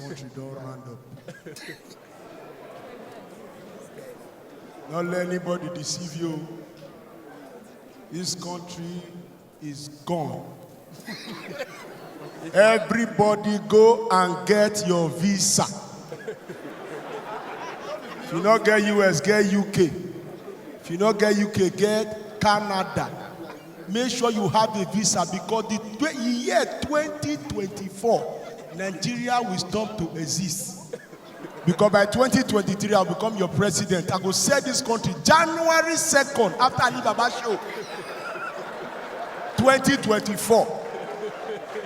country don't round up. Don't let anybody deceive you. This country is gone. Everybody go and get your visa. If you not get US, get UK. If you not get UK, get Canada. Make sure you have a visa because the year 2024, Nigeria will stop to exist. Because by 2023, I'll become your president. I will set this country January 2nd after Alibaba show. 2024.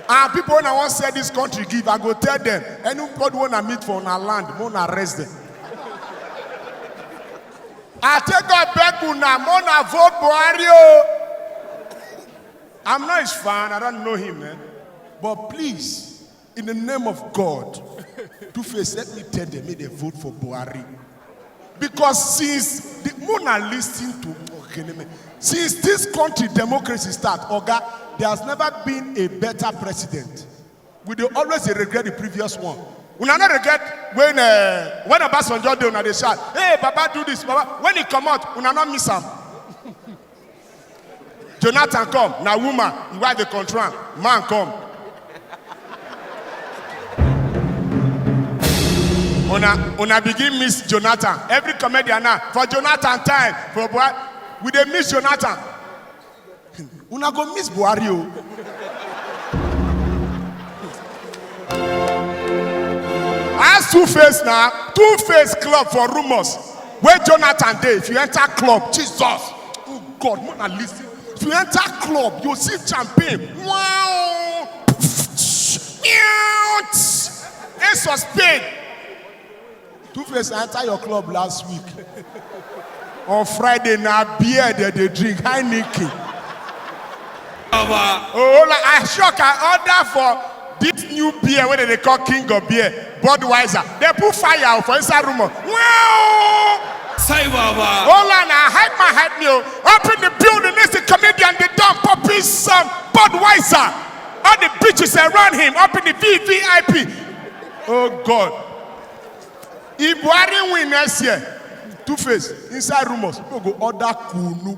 And people when I want to set this country give, I go tell them, anybody want to meet for our land, want to arrest them. I take a back una, want to vote Buhari. I'm not his fan, I don't know him, man. But please, in the name of God, Two-Face, let me tell them, may they vote for Buhari. Because since the Mona listening to since this country democracy start, Oga, there has never been a better president. We do always regret the previous one. We not regret when Obasanjo do na they shout, hey, Baba do this, Baba. When he come out, we not miss him. Jonathan come, now woman, you wipe the control, man come. Una begin miss Jonathan. Every comedian now, for Jonathan time, for Buhari, we dey miss Jonathan. Una go miss Buhari o. As Two-Face now, Two-Face club for rumors. Where Jonathan dey, if you enter club, Jesus, oh God, Mona listen. If you enter club, you see champagne. Wow! Ace of spade. Two-Face enter your club last week. On Friday, now beer they drink Heineken. Oh, like I shock! I order for this new beer, what they call King of Beer, Budweiser. They put fire for inside room. Wow! Hold on, I hype me. Up in the building, is the comedian, the dumb puppies, some Budweiser. All the bitches around him, up in the VVIP. Oh God. If Buhari win next year, Two-Face, inside rumors, people go order kunu.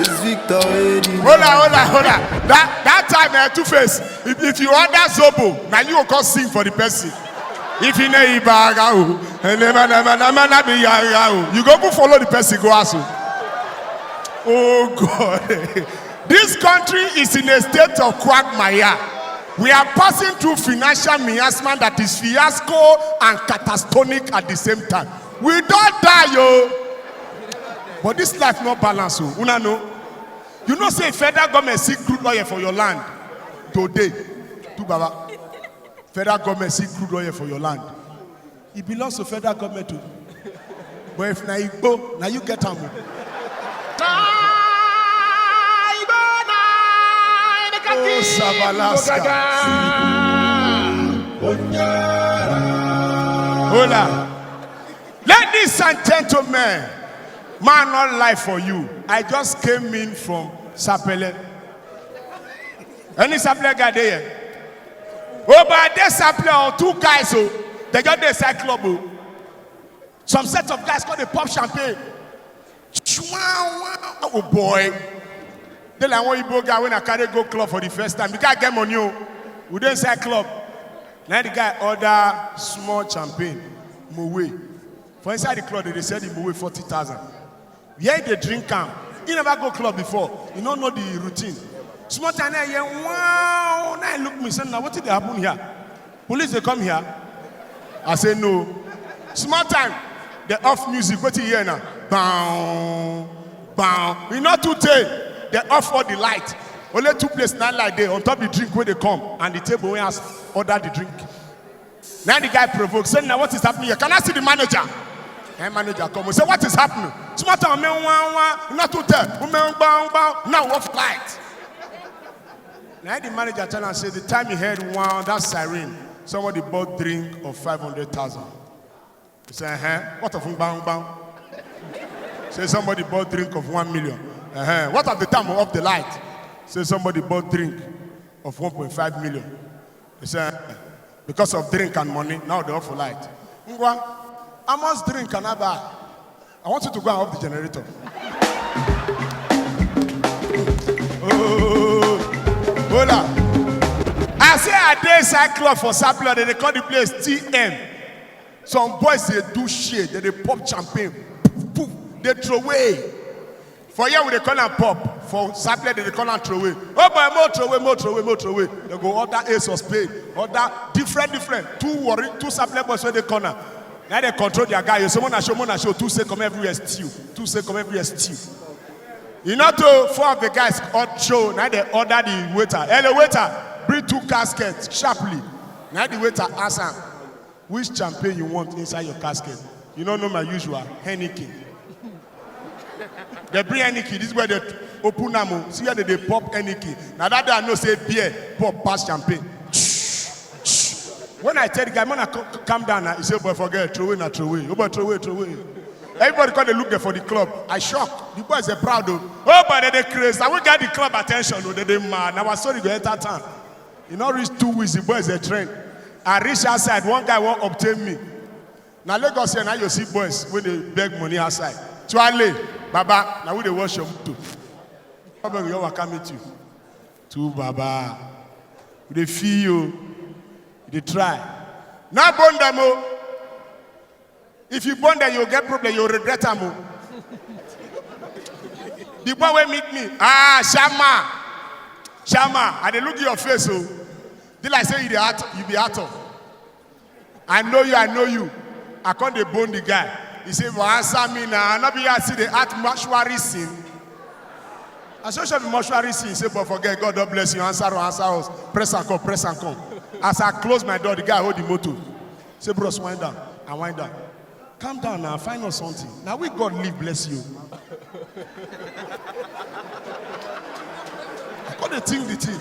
It's Victor Eddie. Hold on. That time, Two-Face, if you order Zobo, now you will go sing for the person. If you know you go follow the person, go ask. Oh God. This country is in a state of quagmire. We are passing through financial miasma that is fiasco and catastrophic at the same time. We don't die, yo. But this life not balance, oh. Una know. You know, say federal government seek crude oil for your land today. To Baba. Federal government seek crude oil for your land. It belongs to federal government too. But if now you go, now you get them. Oh, Sabalaska. Hola. Ladies and gentlemen, man, not lie for you. I just came in from Sapele. Any Sapele guy there? Oh, but there's Sapele, two guys, oh, they got their side club. Oh. Some set of guys called the pop champagne. Oh boy. They like one Igbo guy when I carry go club for the first time. The guy get money. We don't say club. Now the guy order small champagne, Moe. For inside the club, they said the Moe 40,000. Yeah, they drink camp. You never go club before. You don't know the routine. Small time, wow. Now I look me, say, now what did happen here? Police they come here. I say no. Small time, they off music. What you hear now? Bow, bow. We not too tell. They off all the light. Only two places not like there on top the drink where they come and the table where has order the drink. Now the guy provokes, say, now what is happening here? Can I see the manager? And manager come and say, what is happening? Smart time, not to tell. Now off light. Now the manager tell and say, the time he heard wow, that siren, somebody bought drink of 500,000. He said, what of bang bang? Say somebody bought drink of 1 million. What of the time of the light? Say somebody bought drink of 1.5 million. They say, because of drink and money, now they offer light. Ngwa, how much drink can I buy? I want you to go and off the generator. Oh, hola. I say a day cycle for Sapler, they call the place TM. Some boys, they do shit, they pop champagne, poof, poof, they throw away. For here, they call them pop. For Sapler, they call them throw away. Oh boy, more throw away. They go order Ace of Spade, order different. Two Sapler boys when they corner. Now they control their guy. Someone show, two say come everywhere stew. You know, four of the guys show. Now they order the waiter. Hey, the waiter, bring 2 caskets sharply. Now the waiter asks him, which champagne you want inside your casket? You don't know my usual, Heineken. They bring Heineken, this is where they open them. See where they pop Heineken. Now that day I know say beer, pop pass champagne. When I tell the guy, man, calm down now, he say, boy, forget, throw away. Oh, boy, throw away. Everybody called, they look there for the club. I shocked. The boys are proud though. Oh, but they crazy. I will get the club attention though. They mad. Now I saw the go enter town. You know, reach 2 weeks, the boys are trained. I reach outside, one guy won't obtain me. Now Lagos here, now you see boys when they beg money outside. Tuale, Baba, now we they wash your motor. Baba, you will come meet you. To Baba. They feel you. They try. Now burn them. If you burn them, you'll get problem, you'll regret them. The boy will meet me. Shama, and they look at your face, so they like say you be actor. I know you. I can't they bone the guy. He said, well, answer me now. Not be see the art mortuary scene. I said, should be mortuary scene. He said, but forget, God bless you. Answer us. Press and come. As I close my door, the guy hold the motor. Say, bros, wind down. I wind down. Calm down now, find us something. Now we God live, bless you. I got the thing.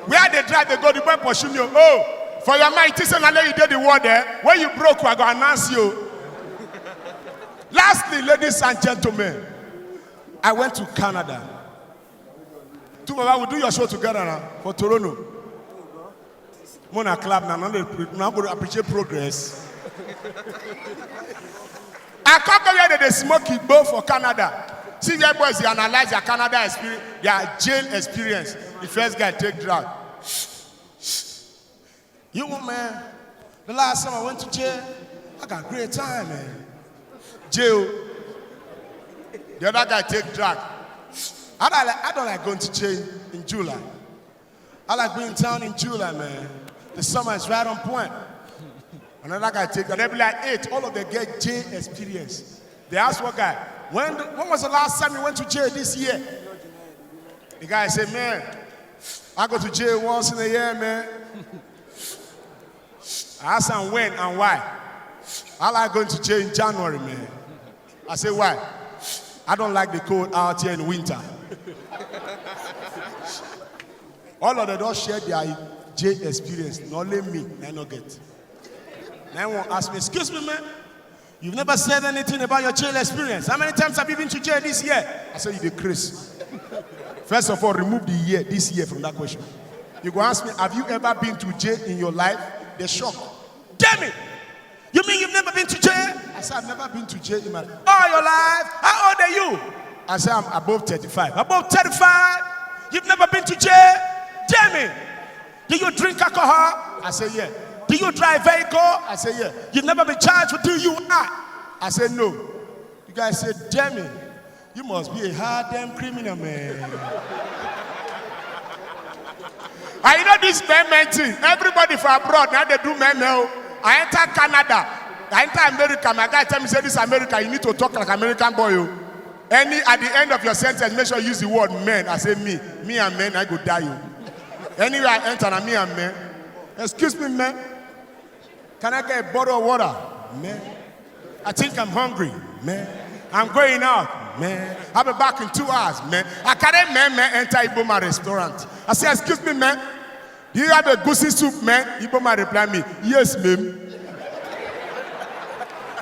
Where they drive, they go, the boy pursue me. Oh, for your mind, it's another you did the word there. When you broke, I go announce you. Lastly, ladies and gentlemen, I went to Canada. Tomorrow we'll do your show together now for Toronto. Mona club now going to appreciate progress. I come here they smoke it both for Canada. See your boys, they analyze their Canada experience, their jail experience. The first guy take drug. You know, man, the last time I went to jail, I got a great time, man. Jail. The other guy take drug. I don't like going to jail in July. I like being in town in July, man. The summer is right on point. Another guy take, and they be like 8. All of them get jail experience. They ask one guy, when was the last time you went to jail this year? The guy said, man, I go to jail once in a year, man. I asked him when and why. I like going to jail in January, man. I said, why? I don't like the cold out here in winter. All of them don't share their jail experience. Not only me, I don't get. Now one ask me, excuse me, man. You've never said anything about your jail experience. How many times have you been to jail this year? I said, you the Chris. First of all, remove the year, this year from that question. You go ask me, have you ever been to jail in your life? They're shocked. Damn it! You mean you've never been to jail? I said, I've never been to jail in my life. All your life? How old are you? I said, I'm above 35. Above 35? You've never been to jail? Damn it! Do you drink alcohol? I said, yeah. Do you drive vehicle? I said, yeah. You've never been charged with DUI? I said, no. The guy said, damn it. You must be a hard damn criminal, man. I know this man thing. Everybody from abroad, now they do man now. I enter Canada. I enter America. My guy tell me, say this America, you need to talk like American boy. At the end of your sentence, make sure you use the word man. I say me and man, I go die. Anywhere I enter, I'm me and man. Excuse me, man. Can I get a bottle of water? Man. I think I'm hungry. Man. I'm going out. Man. I'll be back in 2 hours. Man. I can't enter Iboma restaurant. I say, excuse me, man. Do you have a goosey soup, man? Iboma reply me, yes, ma'am.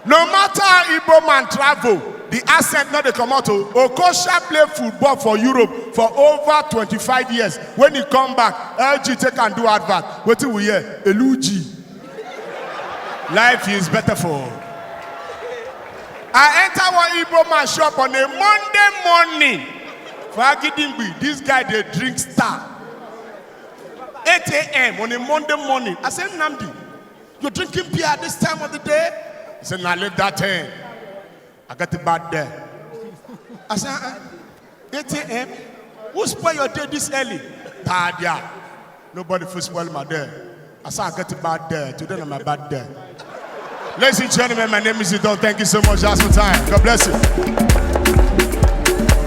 No matter how Igbo man travel, The accent not the come out. Okocha played football for Europe for over 25 years. When he come back, LG take and do advert. What do we hear? Eluji. Life is better for. I enter one Igbo man shop on a Monday morning. For Agidingbi, this guy they drink Star. 8 a.m. on a Monday morning. I said, Namdi, you're drinking beer at this time of the day? He said, now leave that in. I got it bad there. I said, 8 a.m.? Who spoil your day this early? Tadia. Nobody will spoil my day. I said, I got it bad there. Today I'm a bad day. Ladies and gentlemen, my name is Idon. Thank you so much. That's my time. God bless you.